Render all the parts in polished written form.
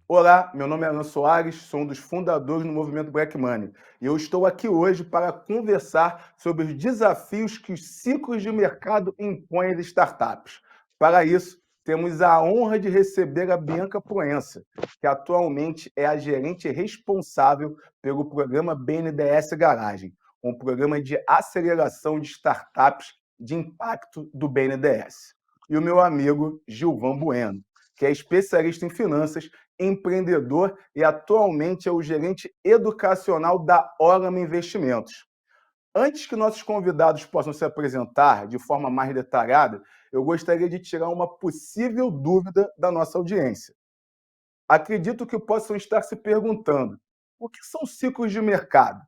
Olá, meu nome é Alan Soares, sou um dos fundadores do movimento Black Money e eu estou aqui hoje para conversar sobre os desafios que os ciclos de mercado impõem às startups. Para isso, temos a honra de receber a Bianca Proença, que atualmente é a gerente responsável pelo programa BNDES Garagem, um programa de aceleração de startups de impacto do BNDES. E o meu amigo Gilvan Bueno, que é especialista em finanças, empreendedor e atualmente é o gerente educacional da Orama Investimentos. Antes que nossos convidados possam se apresentar de forma mais detalhada, eu gostaria de tirar uma possível dúvida da nossa audiência. Acredito que possam estar se perguntando: o que são ciclos de mercado?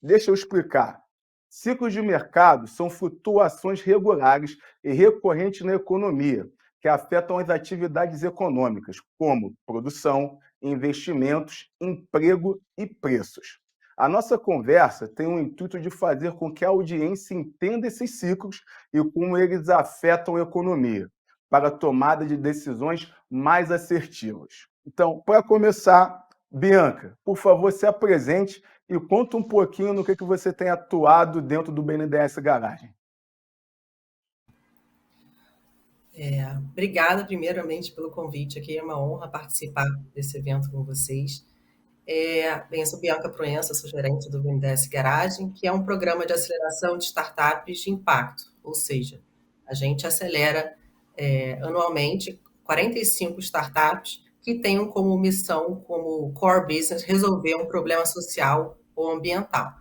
Deixa eu explicar. Ciclos de mercado são flutuações regulares e recorrentes na economia, que afetam as atividades econômicas, como produção, investimentos, emprego e preços. A nossa conversa tem o intuito de fazer com que a audiência entenda esses ciclos e como eles afetam a economia, para a tomada de decisões mais assertivas. Então, para começar, Bianca, por favor, se apresente e conta um pouquinho no que você tem atuado dentro do BNDES Garagem. Obrigada, primeiramente, pelo convite aqui. É uma honra participar desse evento com vocês. Eu sou Bianca Proença, sou gerente do BNDES Garagem, que é um programa de aceleração de startups de impacto, ou seja, a gente acelera anualmente 45 startups que tenham como missão, como core business, resolver um problema social ou ambiental.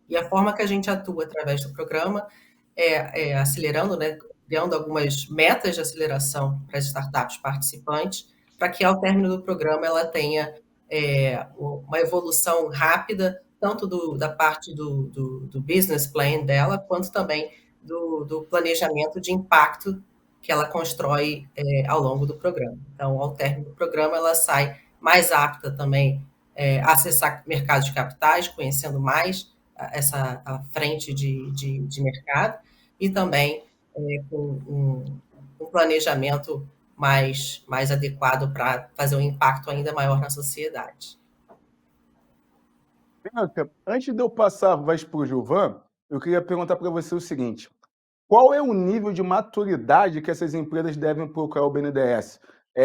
E a forma que a gente atua através do programa é acelerando, né, criando algumas metas de aceleração para as startups participantes, para que ao término do programa ela tenha uma evolução rápida, tanto da parte do business plan dela, quanto também do planejamento de impacto que ela constrói ao longo do programa. Então, ao término do programa, ela sai mais apta também a acessar mercados de capitais, conhecendo mais a frente de mercado, e também com um planejamento mais adequado para fazer um impacto ainda maior na sociedade. Bianca, antes de eu passar a voz para o Gilvan, eu queria perguntar para você o seguinte: qual é o nível de maturidade que essas empresas devem procurar o BNDES?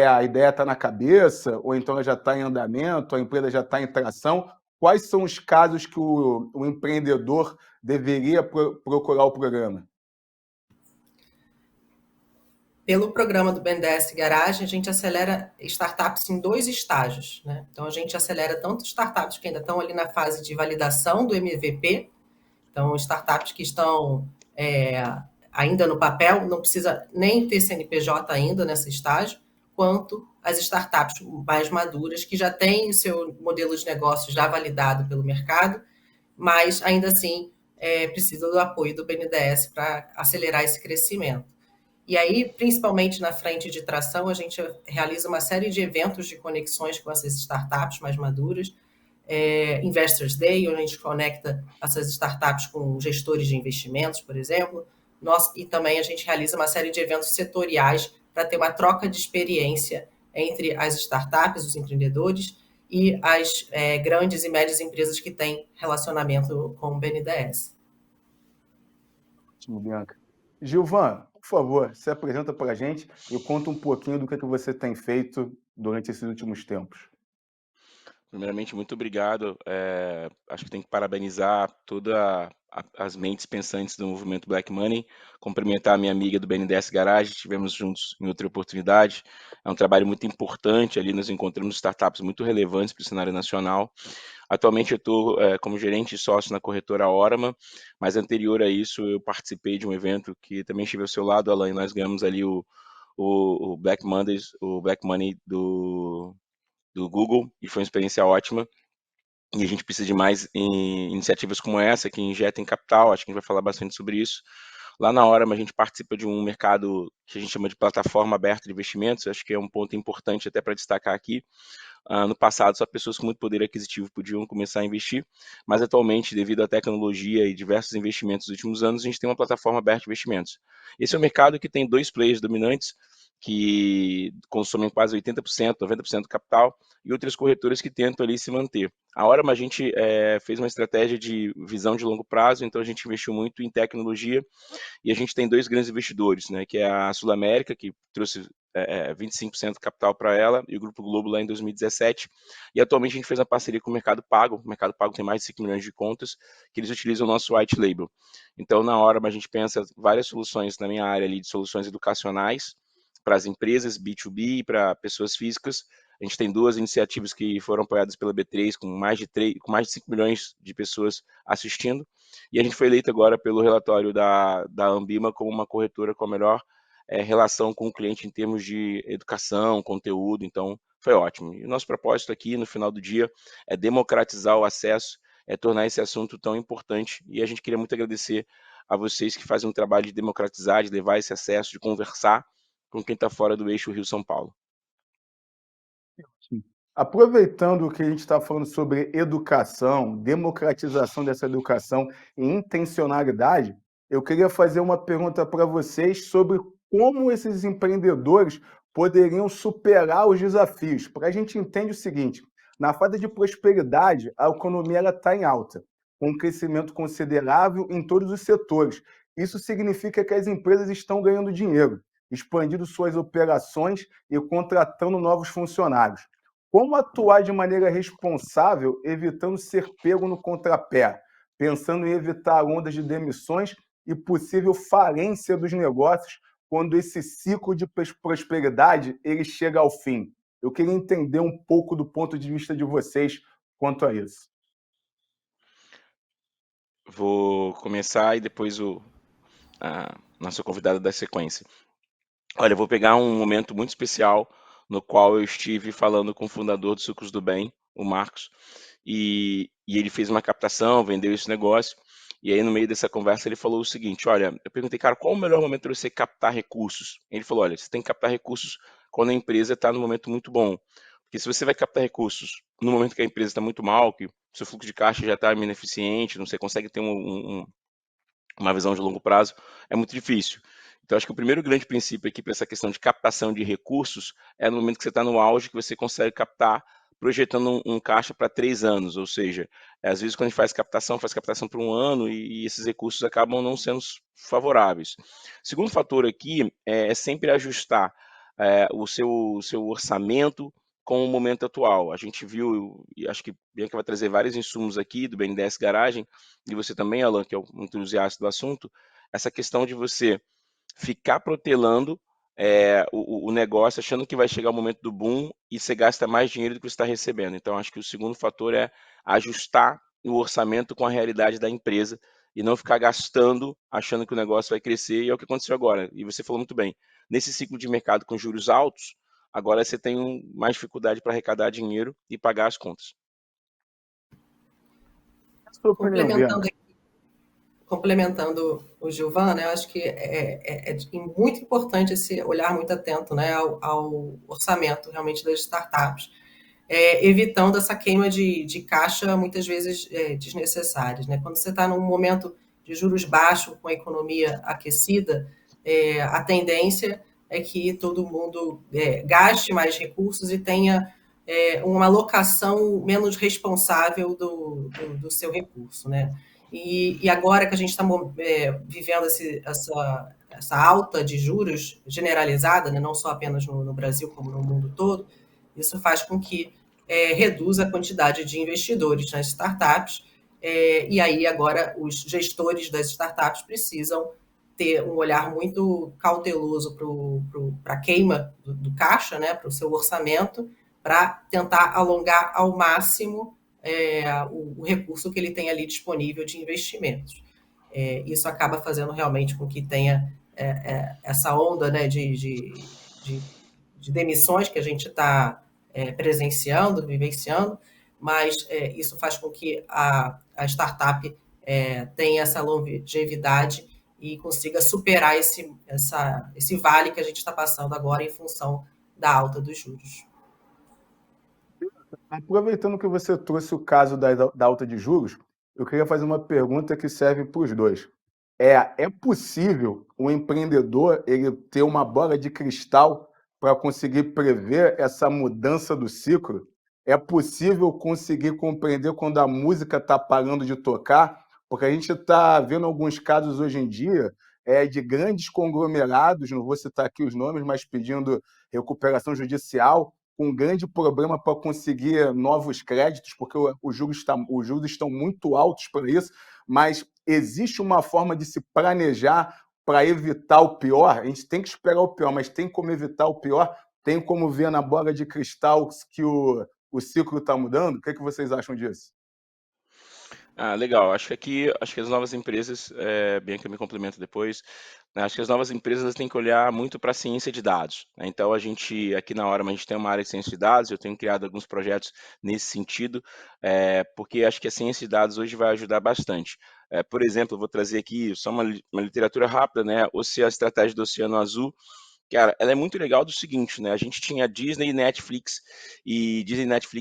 A ideia está na cabeça, ou então ela já está em andamento, a empresa já está em tração? Quais são os casos que o empreendedor deveria procurar o programa? Pelo programa do BNDES Garagem, a gente acelera startups em 2 estágios, né? Então, a gente acelera tanto startups que ainda estão ali na fase de validação do MVP, então, startups que estão ainda no papel, não precisa nem ter CNPJ ainda nesse estágio, quanto as startups mais maduras, que já têm o seu modelo de negócio já validado pelo mercado, mas ainda assim precisa do apoio do BNDES para acelerar esse crescimento. E aí, principalmente na frente de tração, a gente realiza uma série de eventos de conexões com essas startups mais maduras, Investors Day, onde a gente conecta essas startups com gestores de investimentos, por exemplo, e também a gente realiza uma série de eventos setoriais para ter uma troca de experiência entre as startups, os empreendedores, e as grandes e médias empresas que têm relacionamento com o BNDES. Ótimo, Bianca. Gilvan, por favor, se apresenta para a gente e conta um pouquinho do que você tem feito durante esses últimos tempos. Primeiramente, muito obrigado. Acho que tem que parabenizar todas as mentes pensantes do movimento Black Money, cumprimentar a minha amiga do BNDES Garage, estivemos juntos em outra oportunidade. É um trabalho muito importante, ali nós encontramos startups muito relevantes para o cenário nacional. Atualmente eu estou como gerente e sócio na corretora Orama, mas anterior a isso eu participei de um evento que também estive ao seu lado, Alan, e nós ganhamos ali o Black Mondays, o Black Money do Google, e foi uma experiência ótima. E a gente precisa de mais iniciativas como essa, que injetem capital, acho que a gente vai falar bastante sobre isso. Lá na Orama, a gente participa de um mercado que a gente chama de plataforma aberta de investimentos, acho que é um ponto importante até para destacar aqui. No passado, só pessoas com muito poder aquisitivo podiam começar a investir, mas atualmente, devido à tecnologia e diversos investimentos nos últimos anos, a gente tem uma plataforma aberta de investimentos. Esse é um mercado que tem 2 players dominantes, que consomem quase 80%, 90% do capital, e outras corretoras que tentam ali se manter. A Orama, a gente fez uma estratégia de visão de longo prazo, então a gente investiu muito em tecnologia, e a gente tem dois grandes investidores, né, que é a Sul América, que trouxe 25% do capital para ela, e o Grupo Globo lá em 2017, e atualmente a gente fez uma parceria com o Mercado Pago. O Mercado Pago tem mais de 5 milhões de contas, que eles utilizam o nosso white label. Então, na Orama, a gente pensa várias soluções na minha área ali, de soluções educacionais, para as empresas, B2B e para pessoas físicas. A gente tem duas iniciativas que foram apoiadas pela B3, com mais de 5 milhões de pessoas assistindo. E a gente foi eleito agora pelo relatório da Ambima como uma corretora com a melhor relação com o cliente em termos de educação, conteúdo. Então, foi ótimo. E o nosso propósito aqui, no final do dia, é democratizar o acesso, é tornar esse assunto tão importante. E a gente queria muito agradecer a vocês que fazem um trabalho de democratizar, de levar esse acesso, de conversar com quem está fora do eixo Rio-São Paulo. Aproveitando que a gente está falando sobre educação, democratização dessa educação e intencionalidade, eu queria fazer uma pergunta para vocês sobre como esses empreendedores poderiam superar os desafios. Para a gente entender o seguinte, na fase de prosperidade, a economia está em alta, com um crescimento considerável em todos os setores. Isso significa que as empresas estão ganhando dinheiro, expandindo suas operações e contratando novos funcionários. Como atuar de maneira responsável, evitando ser pego no contrapé, pensando em evitar ondas de demissões e possível falência dos negócios quando esse ciclo de prosperidade ele chega ao fim? Eu queria entender um pouco do ponto de vista de vocês quanto a isso. Vou começar e depois a nossa convidada dá sequência. Olha, eu vou pegar um momento muito especial no qual eu estive falando com o fundador do Sucos do Bem, o Marcos, e ele fez uma captação, vendeu esse negócio, e aí no meio dessa conversa ele falou o seguinte: olha, eu perguntei, cara, qual o melhor momento para você captar recursos? Ele falou, olha, você tem que captar recursos quando a empresa está num momento muito bom, porque se você vai captar recursos no momento que a empresa está muito mal, que o seu fluxo de caixa já está ineficiente, não você consegue ter uma visão de longo prazo, é muito difícil. Então, acho que o primeiro grande princípio aqui para essa questão de captação de recursos é no momento que você está no auge, que você consegue captar projetando um caixa para 3 anos, ou seja, às vezes quando a gente faz captação por um ano e esses recursos acabam não sendo favoráveis. Segundo fator aqui é sempre ajustar o seu orçamento com o momento atual. A gente viu, e acho que Bianca vai trazer vários insumos aqui do BNDES Garagem, e você também, Alan, que é um entusiasta do assunto, essa questão de você ficar protelando o negócio, achando que vai chegar o momento do boom e você gasta mais dinheiro do que você está recebendo. Então, acho que o segundo fator é ajustar o orçamento com a realidade da empresa e não ficar gastando achando que o negócio vai crescer, e é o que aconteceu agora. E você falou muito bem, nesse ciclo de mercado com juros altos, agora você tem mais dificuldade para arrecadar dinheiro e pagar as contas. Complementando o Gilvan, né, eu acho que é muito importante esse olhar muito atento, né, ao orçamento realmente das startups, evitando essa queima de caixa muitas vezes desnecessárias, né? Quando você está num momento de juros baixos, com a economia aquecida, a tendência é que todo mundo gaste mais recursos e tenha uma alocação menos responsável do seu recurso, né? E agora que a gente está vivendo essa alta de juros generalizada, né, não só apenas no Brasil, como no mundo todo, isso faz com que reduza a quantidade de investidores nas startups, e aí agora os gestores das startups precisam ter um olhar muito cauteloso para a queima do caixa, né, para o seu orçamento, para tentar alongar ao máximo o recurso que ele tem ali disponível de investimentos. Isso acaba fazendo realmente com que tenha essa onda, né, de demissões que a gente está presenciando, vivenciando, mas isso faz com que a startup tenha essa longevidade e consiga superar esse vale que a gente está passando agora em função da alta dos juros. Aproveitando que você trouxe o caso da alta de juros, eu queria fazer uma pergunta que serve para os dois. É possível o empreendedor ele ter uma bola de cristal para conseguir prever essa mudança do ciclo? É possível conseguir compreender quando a música está parando de tocar? Porque a gente está vendo alguns casos hoje em dia de grandes conglomerados, não vou citar aqui os nomes, mas pedindo recuperação judicial, com um grande problema para conseguir novos créditos, porque os juros estão muito altos para isso, mas existe uma forma de se planejar para evitar o pior? A gente tem que esperar o pior, mas tem como evitar o pior? Tem como ver na bola de cristal que o ciclo está mudando? O que, é que vocês acham disso? Ah, legal. Acho que as novas empresas, Bianca me complementa depois, né, acho que as novas empresas elas têm que olhar muito para a ciência de dados, né. Então a gente, aqui na Horama, a gente tem uma área de ciência de dados, eu tenho criado alguns projetos nesse sentido, porque acho que a ciência de dados hoje vai ajudar bastante. Por exemplo, eu vou trazer aqui só uma literatura rápida, né, a estratégia do Oceano Azul, cara, ela é muito legal do seguinte, né, a gente tinha Disney e Netflix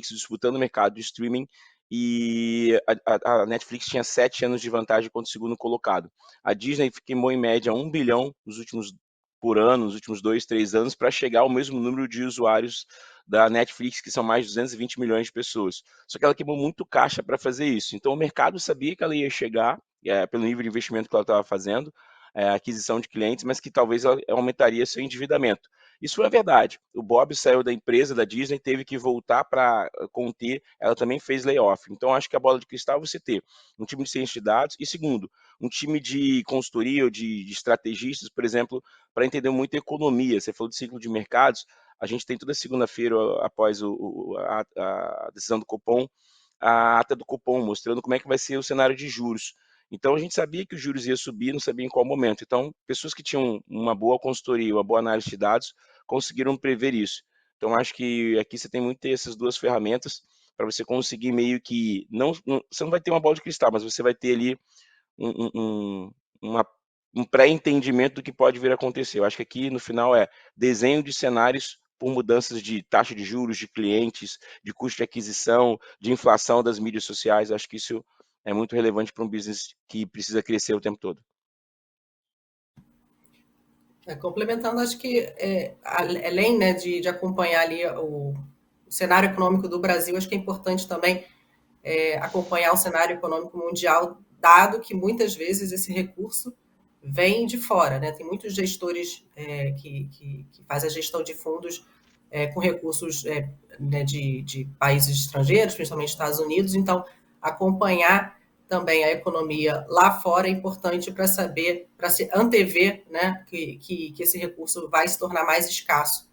disputando o mercado de streaming, e a Netflix tinha 7 anos de vantagem contra o segundo colocado. A Disney queimou em média 1 bilhão por ano, nos últimos 2, 3 anos, para chegar ao mesmo número de usuários da Netflix, que são mais de 220 milhões de pessoas. Só que ela queimou muito caixa para fazer isso. Então o mercado sabia que ela ia chegar, pelo nível de investimento que ela estava fazendo, aquisição de clientes, mas que talvez ela aumentaria seu endividamento. Isso foi a verdade. O Bob saiu da empresa da Disney, teve que voltar para conter, ela também fez layoff. Então, acho que a bola de cristal é você ter um time de ciência de dados e, segundo, um time de consultoria ou de estrategistas, por exemplo, para entender muito a economia. Você falou de ciclo de mercados, a gente tem toda segunda-feira, após a decisão do Copom, a ata do Copom, mostrando como é que vai ser o cenário de juros. Então a gente sabia que os juros ia subir, não sabia em qual momento. Então, pessoas que tinham uma boa consultoria, uma boa análise de dados, conseguiram prever isso. Então, acho que aqui você tem muito ter essas duas ferramentas para você conseguir meio que você não vai ter uma bola de cristal, mas você vai ter ali um, um, um, uma- um pré-entendimento do que pode vir a acontecer. Eu acho que aqui no final é desenho de cenários por mudanças de taxa de juros, de clientes, de custo de aquisição, de inflação das mídias sociais. Eu acho que isso é muito relevante para um business que precisa crescer o tempo todo. Complementando, acho que além, né, de acompanhar ali o cenário econômico do Brasil, acho que é importante também acompanhar o cenário econômico mundial, dado que muitas vezes esse recurso vem de fora, né? Tem muitos gestores que fazem a gestão de fundos com recursos né, de países estrangeiros, principalmente Estados Unidos, então acompanhar também a economia lá fora é importante para saber, para se antever, né, que esse recurso vai se tornar mais escasso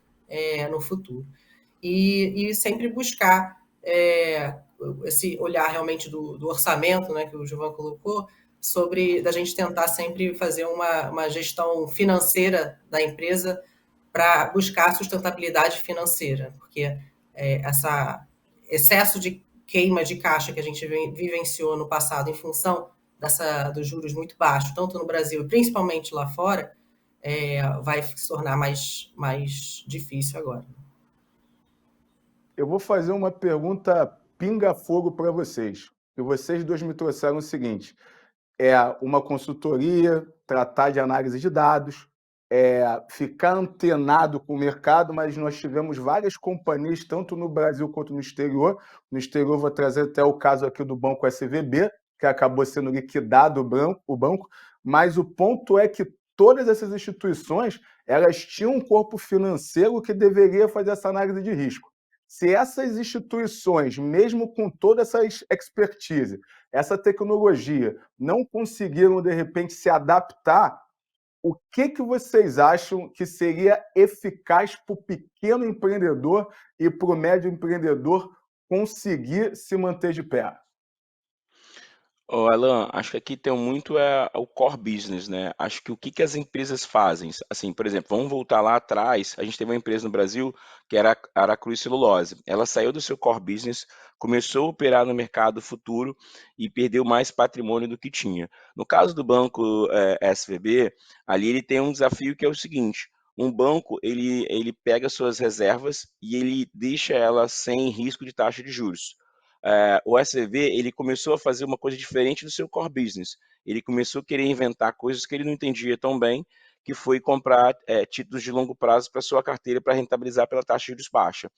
no futuro. E sempre buscar esse olhar realmente do orçamento, né, que o Gilvan colocou, sobre da gente tentar sempre fazer uma gestão financeira da empresa para buscar a sustentabilidade financeira, porque esse excesso de queima de caixa que a gente vivenciou no passado em função dos juros muito baixos, tanto no Brasil e principalmente lá fora, vai se tornar mais difícil agora. Eu vou fazer uma pergunta pinga-fogo para vocês. E vocês dois me trouxeram o seguinte: uma consultoria, tratar de análise de dados, ficar antenado com o mercado, mas nós tivemos várias companhias, tanto no Brasil quanto no exterior. No exterior, vou trazer até o caso aqui do Banco SVB, que acabou sendo liquidado o banco, mas o ponto é que todas essas instituições elas tinham um corpo financeiro que deveria fazer essa análise de risco. Se essas instituições, mesmo com toda essa expertise, essa tecnologia, não conseguiram, de repente, se adaptar, o que, que vocês acham que seria eficaz para o pequeno empreendedor e para o médio empreendedor conseguir se manter de pé? Ô, Alan, acho que aqui tem muito o core business, né? Acho que o que as empresas fazem, assim, por exemplo, vamos voltar lá atrás, a gente teve uma empresa no Brasil que era a Aracruz Celulose. Ela saiu do seu core business, começou a operar no mercado futuro e perdeu mais patrimônio do que tinha. No caso do banco SVB, ali ele tem um desafio que é o seguinte: um banco ele pega suas reservas e ele deixa elas sem risco de taxa de juros. O SVB ele começou a fazer uma coisa diferente do seu core business. Ele começou a querer inventar coisas que ele não entendia tão bem, que foi comprar títulos de longo prazo para sua carteira para rentabilizar pela taxa de juros baixa.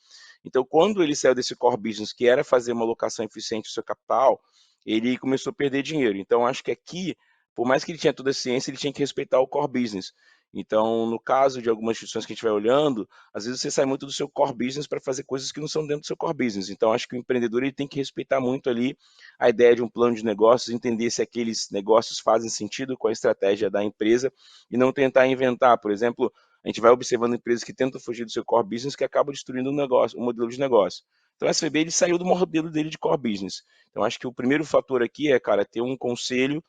Então, quando ele saiu desse core business, que era fazer uma alocação eficiente do seu capital, ele começou a perder dinheiro. Então, acho que aqui, por mais que ele tinha toda a ciência, ele tinha que respeitar o core business. Então, no caso de algumas instituições que a gente vai olhando, às vezes você sai muito do seu core business para fazer coisas que não são dentro do seu core business. Então, acho que o empreendedor ele tem que respeitar muito ali a ideia de um plano de negócios, entender se aqueles negócios fazem sentido com a estratégia da empresa e não tentar inventar. Por exemplo, a gente vai observando empresas que tentam fugir do seu core business que acabam destruindo o modelo de negócio. Então, o SVB ele saiu do modelo dele de core business. Então, acho que o primeiro fator aqui é, cara, ter um conselho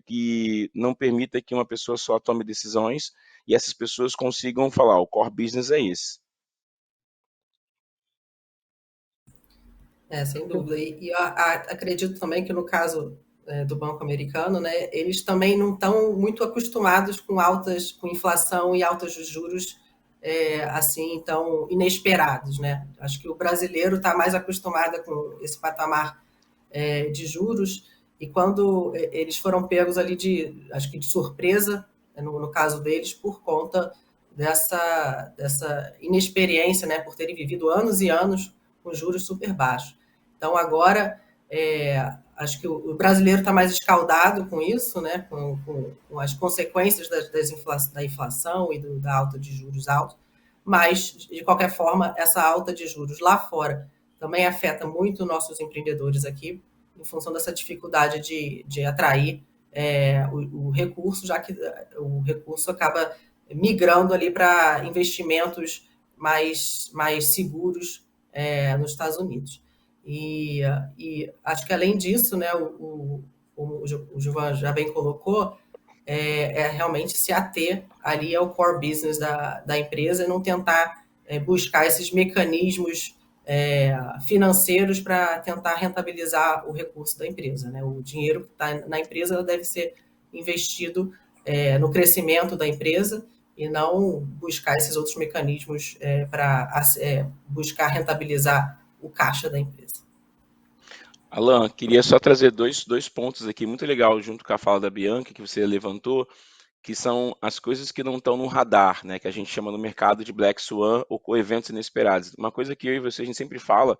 que não permita que uma pessoa só tome decisões e essas pessoas consigam falar, o core business é esse. Sem dúvida. E eu acredito também que no caso do Banco Americano, né, eles também não estão muito acostumados com inflação e altas dos juros assim tão inesperados, né? Acho que o brasileiro está mais acostumado com esse patamar de juros e quando eles foram pegos ali acho que de surpresa, no caso deles, por conta dessa inexperiência, né, por terem vivido anos e anos com juros super baixos. Então, agora, acho que o brasileiro está mais escaldado com isso, né, com as consequências da inflação e da alta de juros altos, mas, de qualquer forma, essa alta de juros lá fora também afeta muito nossos empreendedores aqui, em função dessa dificuldade de atrair o recurso, já que o recurso acaba migrando ali para investimentos mais seguros nos Estados Unidos. E acho que, além disso, né, o Gilvan já bem colocou, realmente se ater ali ao core business da empresa e não tentar buscar esses mecanismos financeiros para tentar rentabilizar o recurso da empresa, né? O dinheiro que está na empresa deve ser investido no crescimento da empresa e não buscar esses outros mecanismos para buscar rentabilizar o caixa da empresa. Alan, queria só trazer dois pontos aqui muito legal junto com a fala da Bianca que você levantou, que são as coisas que não estão no radar, né, que a gente chama no mercado de Black Swan ou eventos inesperados. Uma coisa que eu e você a gente sempre fala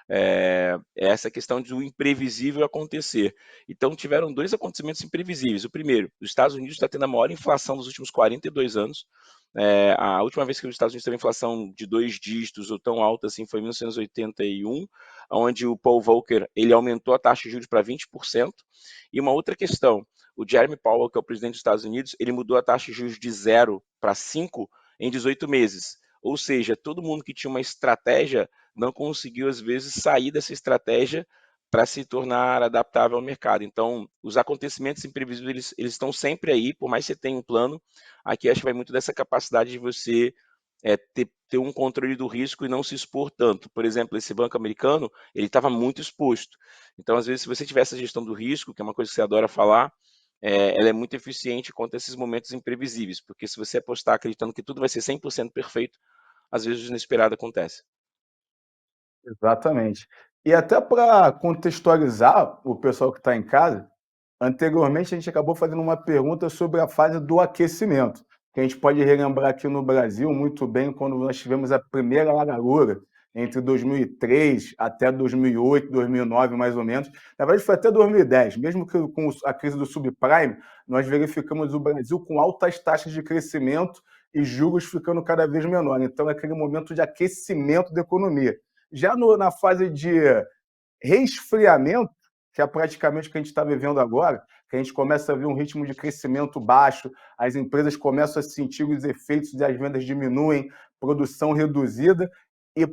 é essa questão do imprevisível acontecer. Então, tiveram dois acontecimentos imprevisíveis. O primeiro, os Estados Unidos está tendo a maior inflação dos últimos 42 anos. A última vez que os Estados Unidos teve inflação de 2 dígitos ou tão alta assim foi em 1981, onde o Paul Volcker ele aumentou a taxa de juros para 20%. E uma outra questão, o Jeremy Powell, que é o presidente dos Estados Unidos, ele mudou a taxa de juros de 0 para 5 em 18 meses. Ou seja, todo mundo que tinha uma estratégia não conseguiu, às vezes, sair dessa estratégia para se tornar adaptável ao mercado. Então, os acontecimentos imprevisíveis, eles estão sempre aí, por mais que você tenha um plano, aqui acho que vai muito dessa capacidade de você ter um controle do risco e não se expor tanto. Por exemplo, esse banco americano, ele estava muito exposto. Então, às vezes, se você tiver essa gestão do risco, que é uma coisa que você adora falar, ela é muito eficiente contra esses momentos imprevisíveis, porque se você apostar acreditando que tudo vai ser 100% perfeito, às vezes o inesperado acontece. Exatamente. E até para contextualizar o pessoal que está em casa, anteriormente a gente acabou fazendo uma pergunta sobre a fase do aquecimento, que a gente pode relembrar aqui no Brasil muito bem quando nós tivemos a primeira largura entre 2003 até 2008, 2009 mais ou menos. Na verdade foi até 2010, mesmo que com a crise do subprime, nós verificamos o Brasil com altas taxas de crescimento e juros ficando cada vez menor. Então é aquele momento de aquecimento da economia. Já na fase de resfriamento, que é praticamente o que a gente está vivendo agora, que a gente começa a ver um ritmo de crescimento baixo, as empresas começam a sentir os efeitos e as vendas diminuem, produção reduzida e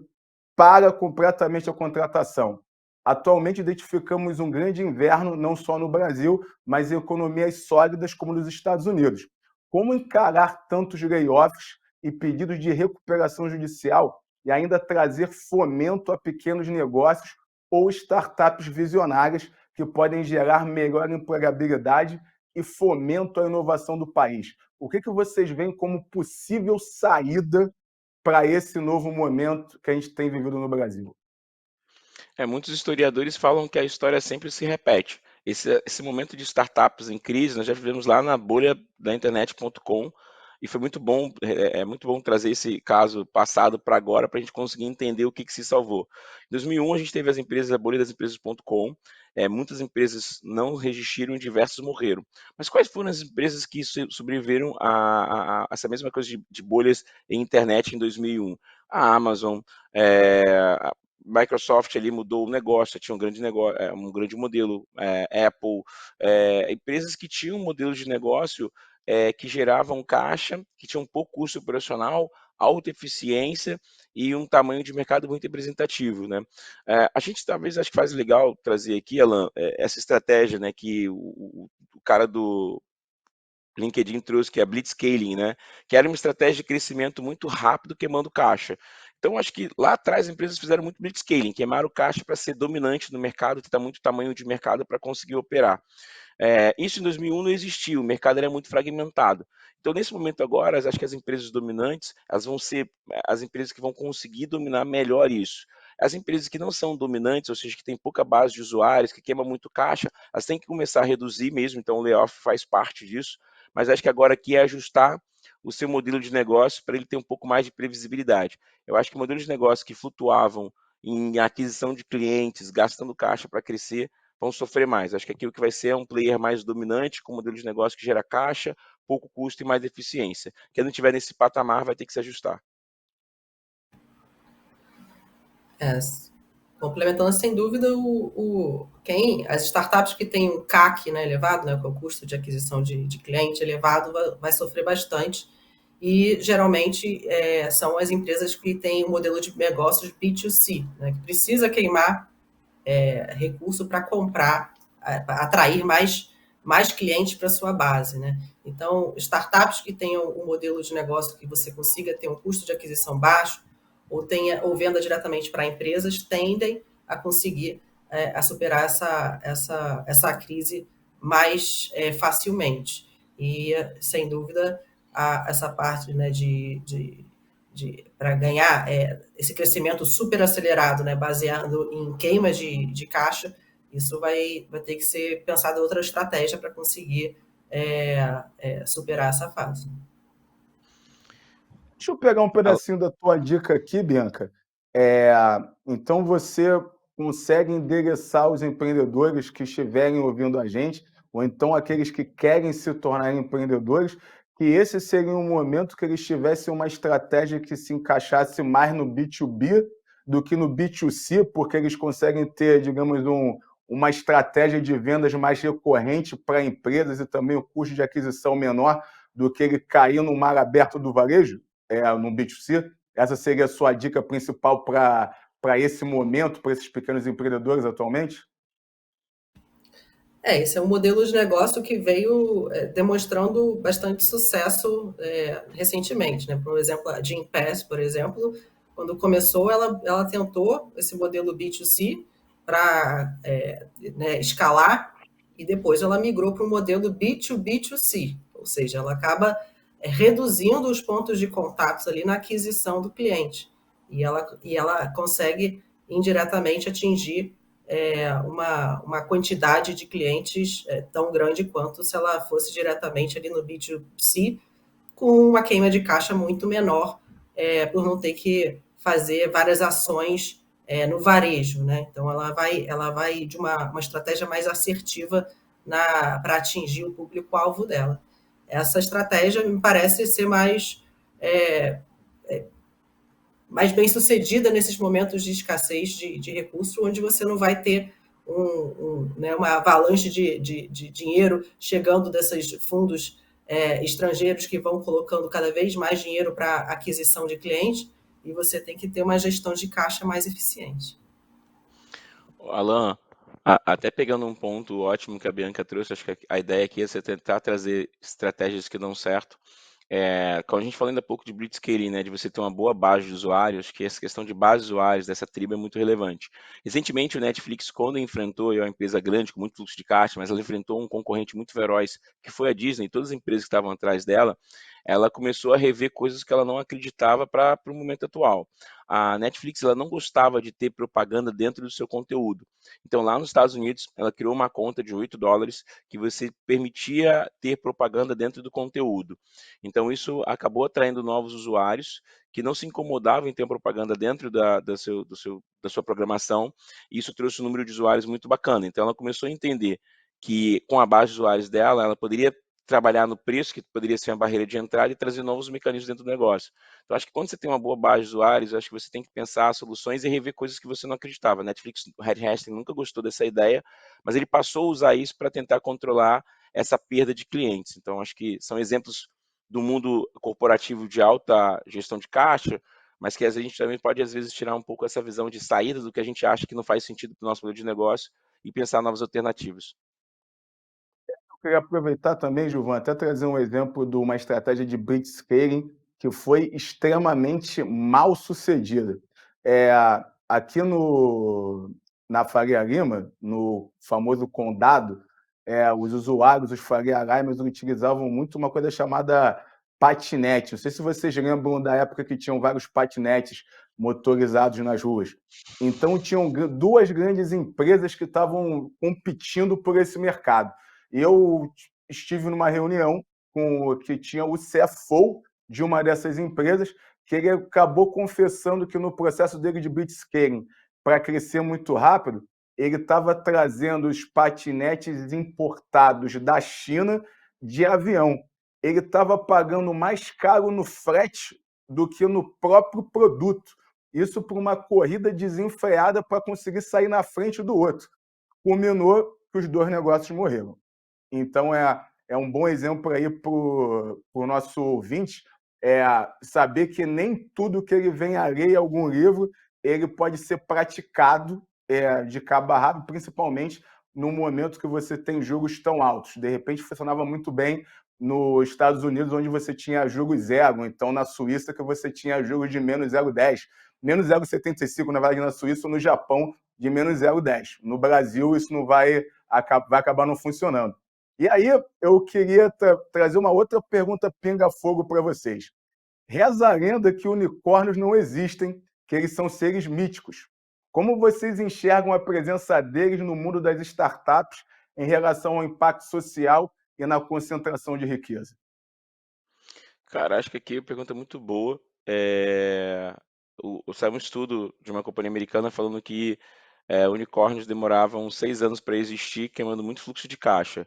para completamente a contratação. Atualmente identificamos um grande inverno, não só no Brasil, mas em economias sólidas como nos Estados Unidos. Como encarar tantos layoffs e pedidos de recuperação judicial e ainda trazer fomento a pequenos negócios ou startups visionárias que podem gerar melhor empregabilidade e fomento à inovação do país? O que vocês veem como possível saída para esse novo momento que a gente tem vivido no Brasil? Muitos historiadores falam que a história sempre se repete. Esse momento de startups em crise, nós já vivemos lá na bolha da internet.com, e foi muito bom, é muito bom trazer esse caso passado para agora, para a gente conseguir entender o que se salvou. Em 2001, a gente teve a bolha das empresas.com, muitas empresas não resistiram e diversas morreram. Mas quais foram as empresas que sobreviveram a essa mesma coisa de bolhas em internet em 2001? A Amazon, a Microsoft ali mudou o negócio, tinha um grande negócio, um grande modelo, Apple, empresas que tinham um modelo de negócio que geravam caixa, que tinham pouco custo operacional, alta eficiência e um tamanho de mercado muito representativo, né? A gente talvez acho que faz legal trazer aqui, Alan, essa estratégia, né, que o cara do LinkedIn trouxe, que é a Blitzscaling, né? Que era uma estratégia de crescimento muito rápido, queimando caixa. Então, acho que lá atrás as empresas fizeram muito Blitzscaling, queimaram caixa para ser dominante no mercado, ter muito tamanho de mercado para conseguir operar. Isso em 2001 não existia, o mercado era muito fragmentado. Então, nesse momento agora, acho que as empresas dominantes, elas vão ser as empresas que vão conseguir dominar melhor isso. As empresas que não são dominantes, ou seja, que têm pouca base de usuários, que queimam muito caixa, elas têm que começar a reduzir mesmo, então o layoff faz parte disso, mas acho que agora aqui é ajustar o seu modelo de negócio para ele ter um pouco mais de previsibilidade. Eu acho que modelos de negócio que flutuavam em aquisição de clientes, gastando caixa para crescer, vão sofrer mais. Acho que aqui o que vai ser é um player mais dominante, com um modelo de negócio que gera caixa, pouco custo e mais eficiência. Quem não estiver nesse patamar vai ter que se ajustar. Complementando, sem dúvida, as startups que têm um CAC, né, elevado, né, que é o custo de aquisição de cliente elevado, vai sofrer bastante. E, geralmente, são as empresas que têm um modelo de negócios B2C, né, que precisa queimar recurso para comprar, atrair mais clientes para a sua base, né? Então, startups que tenham um modelo de negócio que você consiga ter um custo de aquisição baixo, ou venda diretamente para empresas, tendem a conseguir a superar essa crise mais facilmente. E, sem dúvida, essa parte, né, para ganhar esse crescimento super acelerado, né, baseado em queimas de caixa, isso vai ter que ser pensado outra estratégia para conseguir superar essa fase. Deixa eu pegar um pedacinho da tua dica aqui, Bianca. É, então você consegue endereçar os empreendedores que estiverem ouvindo a gente, ou então aqueles que querem se tornar empreendedores, que esse seria um momento que eles tivessem uma estratégia que se encaixasse mais no B2B do que no B2C, porque eles conseguem ter, digamos, uma estratégia de vendas mais recorrente para empresas e também o custo de aquisição menor do que ele cair no mar aberto do varejo? No B2C? Essa seria a sua dica principal para esse momento, para esses pequenos empreendedores atualmente? Esse é um modelo de negócio que veio demonstrando bastante sucesso recentemente, né? Por exemplo, a Gympass, por exemplo, quando começou, ela tentou esse modelo B2C para né, escalar, e depois ela migrou para o modelo B2B2C, ou seja, ela acaba reduzindo os pontos de contatos ali na aquisição do cliente, e ela consegue indiretamente atingir uma quantidade de clientes tão grande quanto se ela fosse diretamente ali no B2C, com uma queima de caixa muito menor, por não ter que fazer várias ações no varejo, né? Então ela vai de uma estratégia mais assertiva para atingir o público-alvo dela. Essa estratégia me parece ser mais bem sucedida nesses momentos de escassez de recursos, onde você não vai ter né, uma avalanche de dinheiro chegando desses fundos estrangeiros que vão colocando cada vez mais dinheiro para aquisição de clientes, e você tem que ter uma gestão de caixa mais eficiente. Alan, até pegando um ponto ótimo que a Bianca trouxe, acho que a ideia aqui é você tentar trazer estratégias que dão certo. Como a gente falou ainda há pouco de Blitzscaling, né, de você ter uma boa base de usuários, que essa questão de base de usuários dessa tribo é muito relevante. Recentemente, o Netflix, quando enfrentou, é uma empresa grande, com muito fluxo de caixa, mas ela enfrentou um concorrente muito feroz, que foi a Disney, todas as empresas que estavam atrás dela, ela começou a rever coisas que ela não acreditava para o momento atual. A Netflix ela não gostava de ter propaganda dentro do seu conteúdo. Então, lá nos Estados Unidos, ela criou uma conta de $8 que você permitia ter propaganda dentro do conteúdo. Então, isso acabou atraindo novos usuários que não se incomodavam em ter propaganda dentro da sua programação. E isso trouxe um número de usuários muito bacana. Então, ela começou a entender que, com a base de usuários dela, ela poderia trabalhar no preço, que poderia ser uma barreira de entrada, e trazer novos mecanismos dentro do negócio. Então, acho que quando você tem uma boa base de usuários, acho que você tem que pensar soluções e rever coisas que você não acreditava. A Netflix, o Red Hastings nunca gostou dessa ideia, mas ele passou a usar isso para tentar controlar essa perda de clientes. Então, acho que são exemplos do mundo corporativo de alta gestão de caixa, mas que a gente também pode, às vezes, tirar um pouco essa visão de saída do que a gente acha que não faz sentido para o nosso modelo de negócio e pensar novas alternativas. Eu queria aproveitar também, Gilvan, até trazer um exemplo de uma estratégia de blitzscaling que foi extremamente mal sucedida. É, aqui na Faria Lima, no famoso Condado, os usuários, os Faria Limers, utilizavam muito uma coisa chamada patinete. Não sei se vocês lembram da época que tinham vários patinetes motorizados nas ruas. Então, tinham duas grandes empresas que estavam competindo por esse mercado. Eu estive numa reunião com que tinha o CFO de uma dessas empresas, que ele acabou confessando que no processo dele de blitzscaling, para crescer muito rápido, ele estava trazendo os patinetes importados da China de avião. Ele estava pagando mais caro no frete do que no próprio produto. Isso por uma corrida desenfreada para conseguir sair na frente do outro. Culminou que os dois negócios morreram. Então, é um bom exemplo aí para o nosso ouvinte, saber que nem tudo que ele vem a ler em algum livro, ele pode ser praticado de cabo a rabo, principalmente no momento que você tem juros tão altos. De repente, funcionava muito bem nos Estados Unidos, onde você tinha juros zero, então na Suíça, que você tinha juros de menos 0,10, menos 0,75, na verdade, na Suíça, ou no Japão, de menos 0,10. No Brasil, isso não vai acabar não funcionando. E aí eu queria trazer uma outra pergunta pinga-fogo para vocês. Reza a lenda que unicórnios não existem, que eles são seres míticos. Como vocês enxergam a presença deles no mundo das startups em relação ao impacto social e na concentração de riqueza? Cara, acho que aqui é uma pergunta muito boa. Saiu um estudo de uma companhia americana falando que unicórnios demoravam 6 anos para existir, queimando muito fluxo de caixa.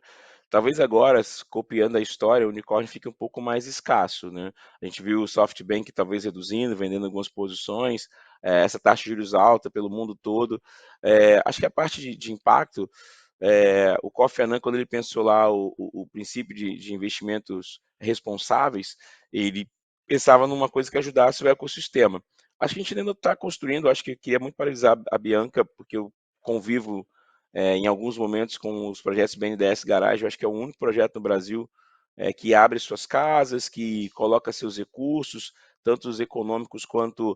Talvez agora, copiando a história, o unicórnio fique um pouco mais escasso, né? A gente viu o SoftBank talvez reduzindo, vendendo algumas posições, essa taxa de juros alta pelo mundo todo. Acho que a parte de impacto, o Kofi Annan, quando ele pensou lá o princípio de investimentos responsáveis, ele pensava numa coisa que ajudasse o ecossistema. Acho que a gente ainda está construindo, acho que eu queria muito paralisar a Bianca, porque eu convivo em alguns momentos com os projetos BNDES Garage, eu acho que é o único projeto no Brasil que abre suas casas, que coloca seus recursos, tanto os econômicos quanto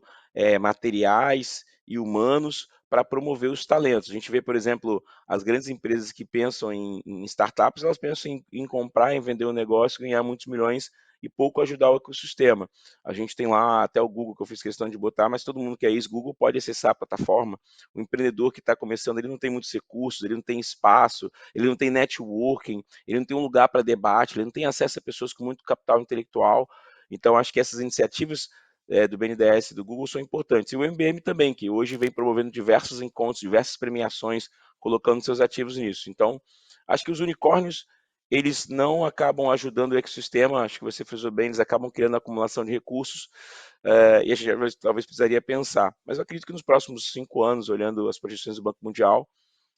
materiais e humanos, para promover os talentos. A gente vê, por exemplo, as grandes empresas que pensam em startups, elas pensam em comprar, em vender um negócio, ganhar muitos milhões e pouco ajudar o ecossistema. A gente tem lá até o Google, que eu fiz questão de botar, mas todo mundo que é ex-Google pode acessar a plataforma. O empreendedor que está começando, ele não tem muitos recursos, ele não tem espaço, ele não tem networking, ele não tem um lugar para debate, ele não tem acesso a pessoas com muito capital intelectual. Então, acho que essas iniciativas do BNDES e do Google são importantes. E o MBM também, que hoje vem promovendo diversos encontros, diversas premiações, colocando seus ativos nisso. Então, acho que os unicórnios, eles não acabam ajudando o ecossistema, acho que você fez bem, eles acabam criando acumulação de recursos, e a gente talvez precisaria pensar. Mas eu acredito que nos próximos 5 anos, olhando as projeções do Banco Mundial,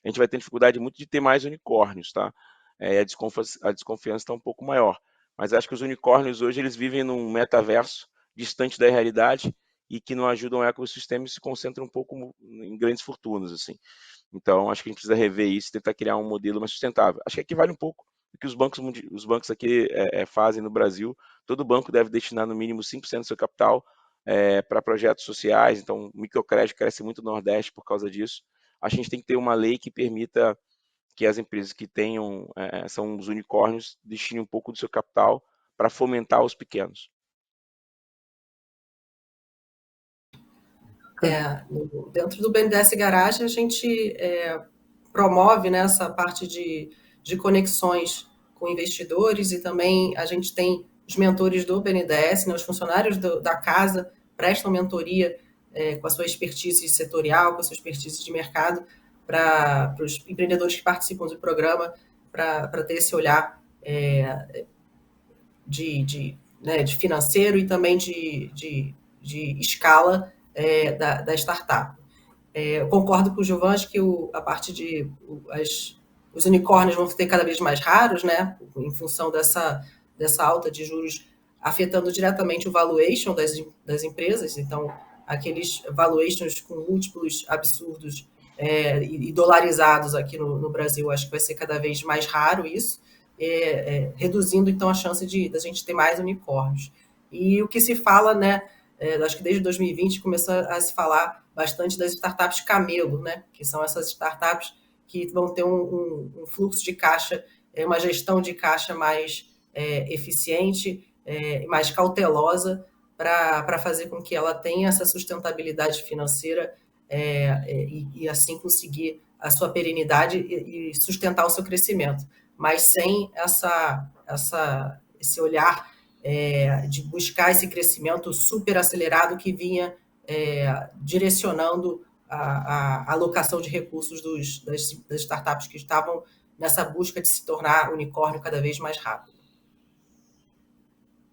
a gente vai ter dificuldade muito de ter mais unicórnios, tá? A desconfiança está um pouco maior. Mas acho que os unicórnios hoje eles vivem num metaverso distante da realidade e que não ajudam o ecossistema e se concentram um pouco em grandes fortunas, assim. Então, acho que a gente precisa rever isso e tentar criar um modelo mais sustentável. Acho que equivale um pouco do que os bancos aqui fazem no Brasil. Todo banco deve destinar no mínimo 5% do seu capital para projetos sociais. Então, o microcrédito cresce muito no Nordeste por causa disso. A gente tem que ter uma lei que permita que as empresas que tenham, são os unicórnios, destinem um pouco do seu capital para fomentar os pequenos? Dentro do BNDES Garage, a gente promove, né, essa parte de conexões com investidores, e também a gente tem os mentores do BNDES, né, os funcionários da casa prestam mentoria com a sua expertise setorial, com a sua expertise de mercado, para os empreendedores que participam do programa, para ter esse olhar de financeiro e também de escala da startup. Eu concordo com o Giovanni que a parte os unicórnios vão ter cada vez mais raros, né, em função dessa alta de juros afetando diretamente o valuation das empresas. Então, aqueles valuations com múltiplos absurdos e dolarizados aqui no Brasil, acho que vai ser cada vez mais raro isso, reduzindo, então, a chance da gente ter mais unicórnios. E o que se fala, né, acho que desde 2020 começou a se falar bastante das startups camelo, né, que são essas startups que vão ter um fluxo de caixa, uma gestão de caixa mais eficiente, mais cautelosa, para fazer com que ela tenha essa sustentabilidade financeira e assim conseguir a sua perenidade e sustentar o seu crescimento, mas sem esse olhar de buscar esse crescimento super acelerado que vinha direcionando a alocação de recursos das startups que estavam nessa busca de se tornar unicórnio cada vez mais rápido.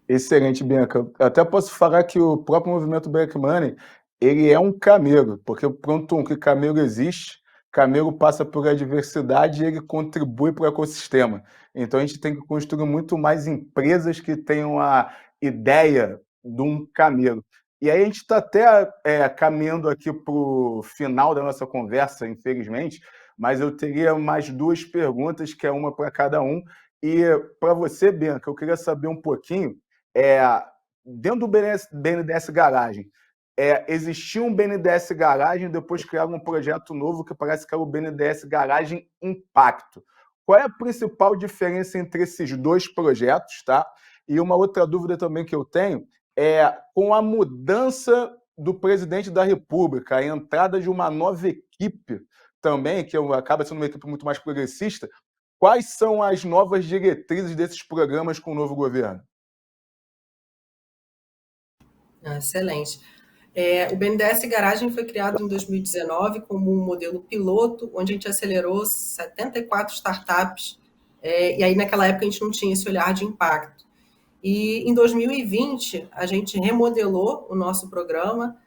Excelente, Bianca. Eu até posso falar que o próprio movimento Black Money, ele é um camelo, porque pronto, que camelo existe, camelo passa por adversidade e ele contribui para o ecossistema. Então a gente tem que construir muito mais empresas que tenham a ideia de um camelo. E aí a gente está até caminhando aqui para o final da nossa conversa, infelizmente, mas eu teria mais duas perguntas, que é uma para cada um. E para você, Bianca, eu queria saber um pouquinho, dentro do BNDES Garagem, existia um BNDES Garagem, depois criaram um projeto novo que parece que é o BNDES Garagem Impacto. Qual é a principal diferença entre esses dois projetos, tá? E uma outra dúvida também que eu tenho com a mudança do presidente da República, a entrada de uma nova equipe também, que acaba sendo uma equipe muito mais progressista, quais são as novas diretrizes desses programas com o novo governo? Excelente. O BNDES Garagem foi criado em 2019 como um modelo piloto, onde a gente acelerou 74 startups, e aí naquela época a gente não tinha esse olhar de impacto. E em 2020 a gente remodelou o nosso programa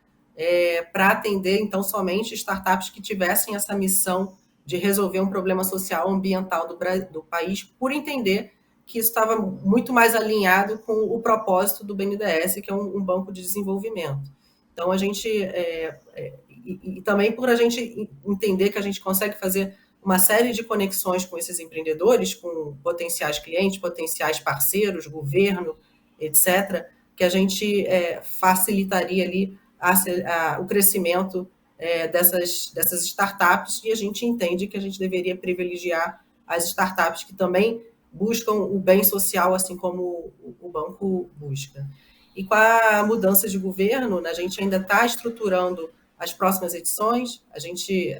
para atender então somente startups que tivessem essa missão de resolver um problema social ambiental do país, por entender que isso estava muito mais alinhado com o propósito do BNDES, que é um banco de desenvolvimento. Então, a gente... e também por a gente entender que a gente consegue fazer uma série de conexões com esses empreendedores, com potenciais clientes, potenciais parceiros, governo, etc., que a gente facilitaria ali o crescimento dessas startups, e a gente entende que a gente deveria privilegiar as startups que também buscam o bem social, assim como o banco busca. E com a mudança de governo, né, a gente ainda está estruturando as próximas edições, a gente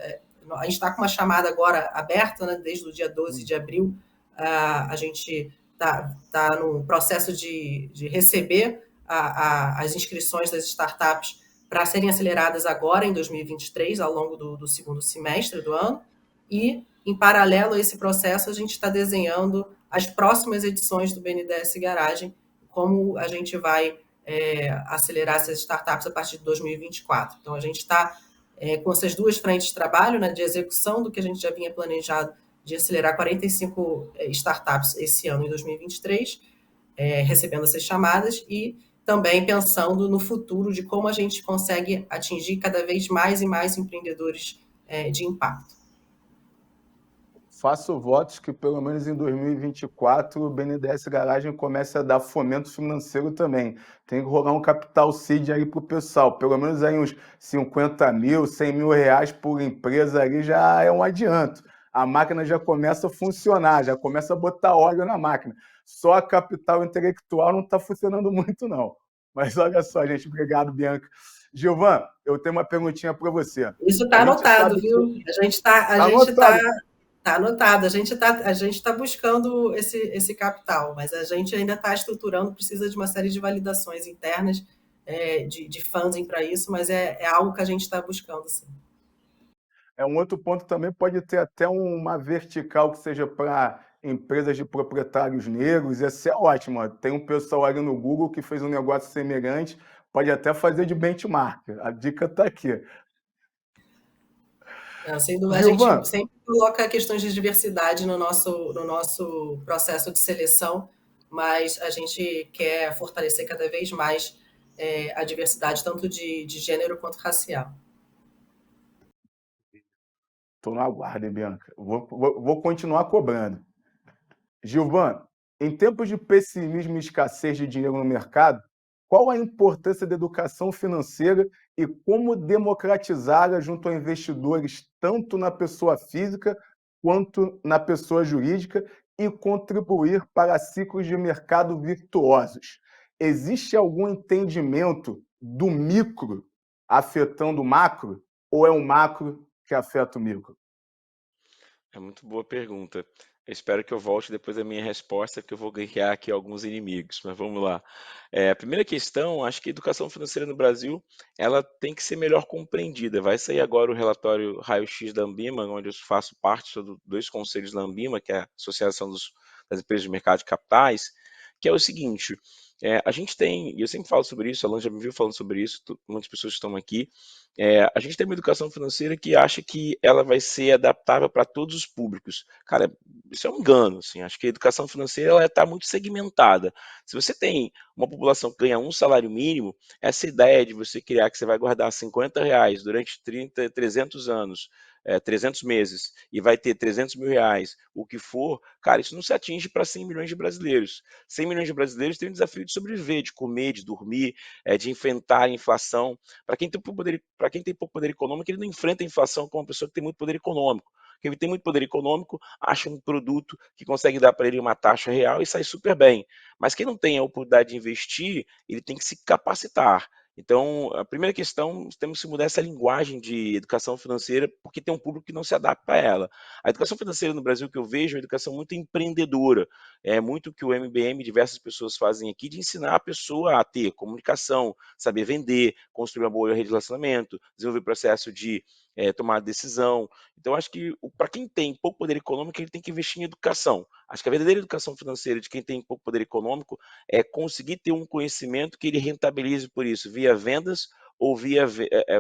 está com uma chamada agora aberta, né, desde o dia 12 de abril, a gente está no processo de receber as inscrições das startups para serem aceleradas agora, em 2023, ao longo do segundo semestre do ano, e, em paralelo a esse processo, a gente está desenhando as próximas edições do BNDES Garagem, como a gente vai acelerar essas startups a partir de 2024. Então, a gente está com essas duas frentes de trabalho, né, de execução do que a gente já vinha planejado, de acelerar 45 startups esse ano, em 2023, recebendo essas chamadas, e também pensando no futuro de como a gente consegue atingir cada vez mais e mais empreendedores de impacto. Faço votos que, pelo menos em 2024, o BNDES Garagem comece a dar fomento financeiro também. Tem que rolar um capital seed aí para o pessoal, pelo menos aí uns 50 mil, 100 mil reais por empresa ali já é um adianto. a máquina já começa a funcionar, já começa a botar óleo na máquina. Só a capital intelectual não está funcionando muito, não. Mas olha só, gente, obrigado, Bianca. Gilvan, eu tenho uma perguntinha para você. Isso A está gente anotado, sabe que... viu? A Tá gente está anotado. tá anotado, a gente tá buscando esse capital, mas a gente ainda está estruturando, precisa de uma série de validações internas, de funding para isso, mas é algo que a gente está buscando, sim. É um outro ponto também, pode ter até uma vertical que seja para empresas de proprietários negros, ia ser ótimo. Ó. Tem um pessoal ali no Google que fez um negócio semelhante, pode até fazer de benchmark. A dica está aqui. Sem dúvida, a Gilvan, gente sempre coloca questões de diversidade no nosso processo de seleção, mas a gente quer fortalecer cada vez mais a diversidade, tanto de gênero quanto racial. estou no aguardo, hein, Bianca. Vou continuar cobrando. Gilvan, em tempos de pessimismo e escassez de dinheiro no mercado, qual a importância da educação financeira e como democratizá-la junto a investidores, tanto na pessoa física quanto na pessoa jurídica, e contribuir para ciclos de mercado virtuosos? Existe algum entendimento do micro afetando o macro, ou é o macro que afeta o micro? É muito boa pergunta. Eu espero que eu volte depois da minha resposta, porque eu vou ganhar aqui alguns inimigos, mas vamos lá. A primeira questão, acho que a educação financeira no Brasil, ela tem que ser melhor compreendida. Vai sair agora o relatório Raio-X da Ambima, onde eu faço parte, sou dois conselhos da Ambima, que é a Associação das Empresas de Mercado de Capitais, que é o seguinte, a gente tem, e eu sempre falo sobre isso, a Alan já me viu falando sobre isso, muitas pessoas que estão aqui, a gente tem uma educação financeira que acha que ela vai ser adaptável para todos os públicos. Cara, isso é um engano, assim. Acho que a educação financeira ela está muito segmentada. Se você tem uma população que ganha um salário mínimo, essa ideia de você criar que você vai guardar R$ 50 durante 30, 300 anos, 300 meses, e vai ter R$ 300 mil, o que for, cara, isso não se atinge para 100 milhões de brasileiros. 100 milhões de brasileiros têm o desafio de sobreviver, de comer, de dormir, de enfrentar a inflação. Para quem tem pouco poder econômico, ele não enfrenta a inflação como uma pessoa que tem muito poder econômico. Quem tem muito poder econômico acha um produto que consegue dar para ele uma taxa real e sai super bem. Mas quem não tem a oportunidade de investir, ele tem que se capacitar. Então, a primeira questão, temos que mudar essa linguagem de educação financeira, porque tem um público que não se adapta a ela. A educação financeira no Brasil que eu vejo é uma educação muito empreendedora. É muito o que o MBM e diversas pessoas fazem aqui, de ensinar a pessoa a ter comunicação, saber vender, construir uma boa rede de relacionamento, desenvolver processo de tomar decisão. Então, acho que para quem tem pouco poder econômico, ele tem que investir em educação. Acho que a verdadeira educação financeira de quem tem pouco poder econômico é conseguir ter um conhecimento que ele rentabilize por isso, via vendas ou via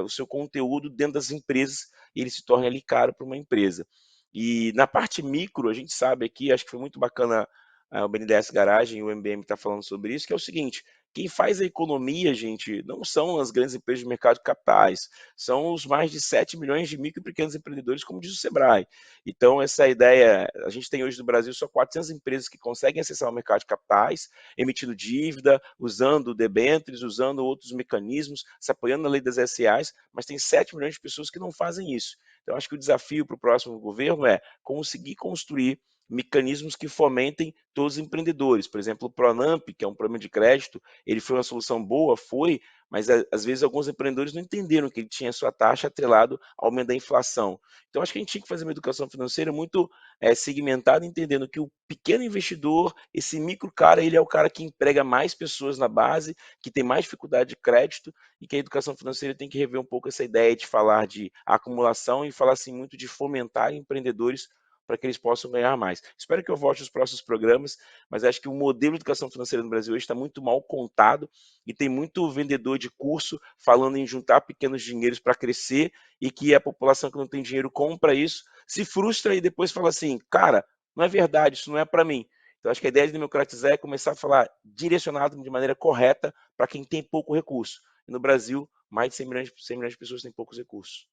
o seu conteúdo dentro das empresas, e ele se torne ali caro para uma empresa. E na parte micro, a gente sabe aqui, acho que foi muito bacana o BNDES Garagem e o MBM está falando sobre isso, que é o seguinte: quem faz a economia, gente, não são as grandes empresas de mercado de capitais, são os mais de 7 milhões de micro e pequenos empreendedores, como diz o Sebrae. Então, essa ideia, a gente tem hoje no Brasil só 400 empresas que conseguem acessar o mercado de capitais, emitindo dívida, usando debêntures, usando outros mecanismos, se apoiando na lei das SAs, mas tem 7 milhões de pessoas que não fazem isso. Então, acho que o desafio para o próximo governo é conseguir construir mecanismos que fomentem todos os empreendedores. Por exemplo, o Pronamp, que é um programa de crédito, ele foi uma solução boa, foi, mas às vezes alguns empreendedores não entenderam que ele tinha sua taxa atrelado ao aumento da inflação. Então, acho que a gente tinha que fazer uma educação financeira muito segmentada, entendendo que o pequeno investidor, esse micro cara, ele é o cara que emprega mais pessoas na base, que tem mais dificuldade de crédito, e que a educação financeira tem que rever um pouco essa ideia de falar de acumulação e falar assim muito de fomentar empreendedores para que eles possam ganhar mais. Espero que eu volte nos próximos programas, mas acho que o modelo de educação financeira no Brasil hoje está muito mal contado e tem muito vendedor de curso falando em juntar pequenos dinheiros para crescer, e que a população que não tem dinheiro compra isso, se frustra e depois fala assim, cara, não é verdade, isso não é para mim. Então, acho que a ideia de democratizar é começar a falar direcionado de maneira correta para quem tem pouco recurso. E no Brasil, mais de 100 milhões de pessoas têm poucos recursos.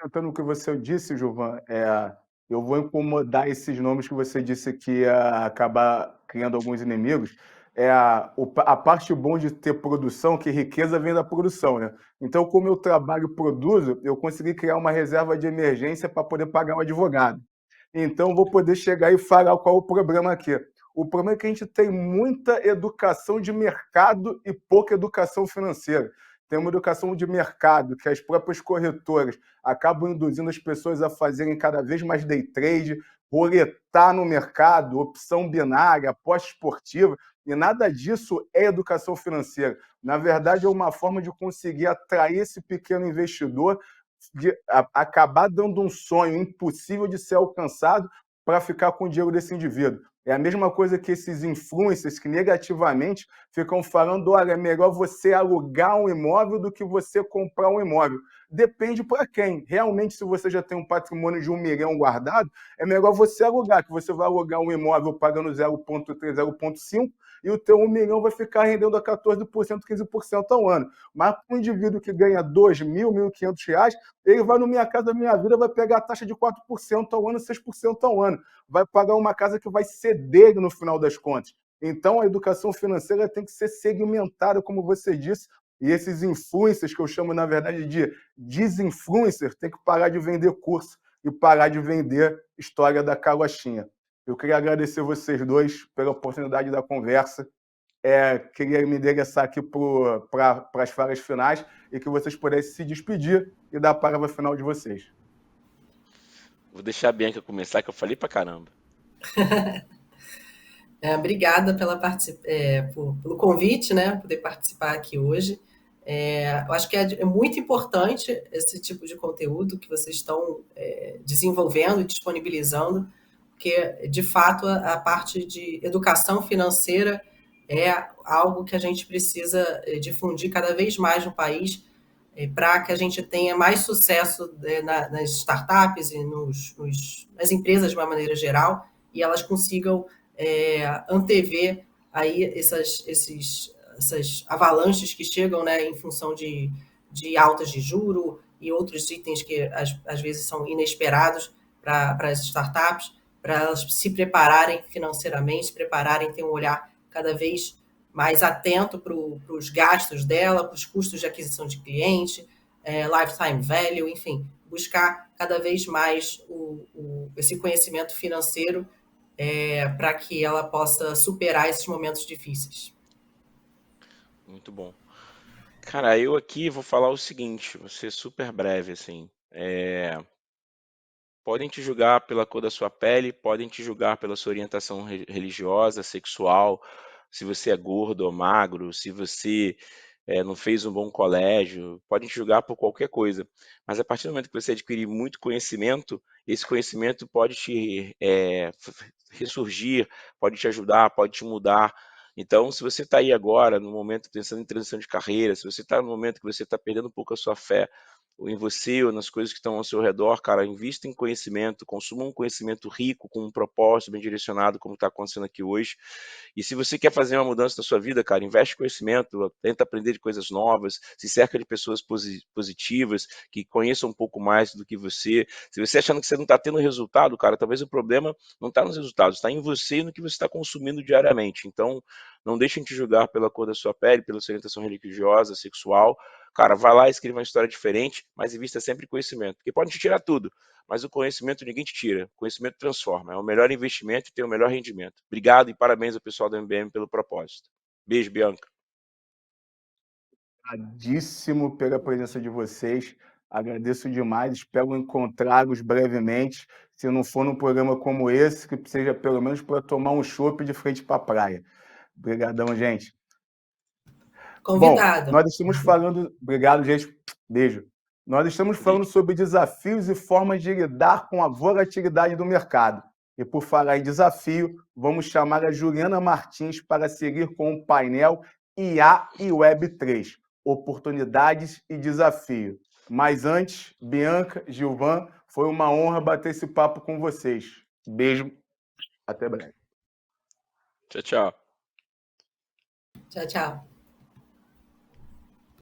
Comentando o que você disse, Gilvan, eu vou incomodar esses nomes que você disse que ia acabar criando alguns inimigos. a parte bom de ter produção, que riqueza vem da produção, né? Então, como eu trabalho e produzo, eu consegui criar uma reserva de emergência para poder pagar um advogado. Então, vou poder chegar e falar qual é o problema aqui. O problema é que a gente tem muita educação de mercado e pouca educação financeira. Tem uma educação de mercado que as próprias corretoras acabam induzindo as pessoas a fazerem cada vez mais day trade, roletar no mercado, opção binária, aposta esportiva, e nada disso é educação financeira. Na verdade, é uma forma de conseguir atrair esse pequeno investidor, de acabar dando um sonho impossível de ser alcançado para ficar com o dinheiro desse indivíduo. É a mesma coisa que esses influencers que negativamente ficam falando: olha, é melhor você alugar um imóvel do que você comprar um imóvel. Depende para quem. Realmente, se você já tem um patrimônio de 1 milhão guardado, é melhor você alugar, que você vai alugar um imóvel pagando 0,3, 0,5, e o teu 1 milhão vai ficar rendendo a 14%, 15% ao ano. Mas para um indivíduo que ganha 2 mil, 1.500 reais, ele vai no Minha Casa Minha Vida, vai pegar a taxa de 4% ao ano, 6% ao ano. Vai pagar uma casa que vai ser dele no final das contas. Então, a educação financeira tem que ser segmentada, como você disse, e esses influencers, que eu chamo, na verdade, de desinfluencers, tem que parar de vender curso e parar de vender história da carochinha. Eu queria agradecer vocês dois pela oportunidade da conversa. Queria me endereçar aqui para as falas finais e que vocês pudessem se despedir e dar a palavra final de vocês. Vou deixar a Bianca começar, que eu falei pra caramba. Obrigada pelo convite, né? Poder participar aqui hoje. Eu acho que é muito importante esse tipo de conteúdo que vocês estão desenvolvendo e disponibilizando, porque, de fato, a parte de educação financeira é algo que a gente precisa difundir cada vez mais no país, para que a gente tenha mais sucesso nas startups e nas empresas de uma maneira geral, e elas consigam antever aí essas avalanches que chegam, né, em função de altas de juro e outros itens que às vezes são inesperados para as startups, para elas se prepararem financeiramente, se prepararem, ter um olhar cada vez mais atento para os gastos dela, para os custos de aquisição de cliente, lifetime value, enfim, buscar cada vez mais esse conhecimento financeiro para que ela possa superar esses momentos difíceis. Muito bom. Cara, eu aqui vou falar o seguinte, vou ser super breve, assim. Podem te julgar pela cor da sua pele, podem te julgar pela sua orientação religiosa, sexual, se você é gordo ou magro, se você não fez um bom colégio, podem te julgar por qualquer coisa. Mas a partir do momento que você adquirir muito conhecimento, esse conhecimento pode te ressurgir, pode te ajudar, pode te mudar. Então, se você está aí agora, no momento pensando em transição de carreira, se você está no momento que você está perdendo um pouco a sua fé, ou em você, ou nas coisas que estão ao seu redor, cara, invista em conhecimento, consuma um conhecimento rico, com um propósito bem direcionado, como está acontecendo aqui hoje. E se você quer fazer uma mudança na sua vida, cara, investe em conhecimento, tenta aprender de coisas novas, se cerca de pessoas positivas, que conheçam um pouco mais do que você. Se você achando que você não está tendo resultado, cara, talvez o problema não está nos resultados, está em você e no que você está consumindo diariamente. Então, não deixem te julgar pela cor da sua pele, pela sua orientação religiosa, sexual. Cara, vai lá e escreva uma história diferente, mas invista sempre em conhecimento. Porque pode te tirar tudo, mas o conhecimento ninguém te tira. O conhecimento transforma. É o melhor investimento e tem o melhor rendimento. Obrigado e parabéns ao pessoal da MBM pelo propósito. Beijo, Bianca. Obrigadíssimo pela presença de vocês. Agradeço demais. Espero encontrá-los brevemente. Se não for num programa como esse, que seja pelo menos para tomar um chopp de frente para a praia. Obrigadão, gente. Convidado. Bom, nós estamos falando... Obrigado, gente. Beijo. Nós estamos falando sobre desafios e formas de lidar com a volatilidade do mercado. E por falar em desafio, vamos chamar a Juliana Martins para seguir com o painel IA e Web3, oportunidades e desafio. Mas antes, Bianca, Gilvan, foi uma honra bater esse papo com vocês. Beijo, até breve. Tchau, tchau. Tchau, tchau.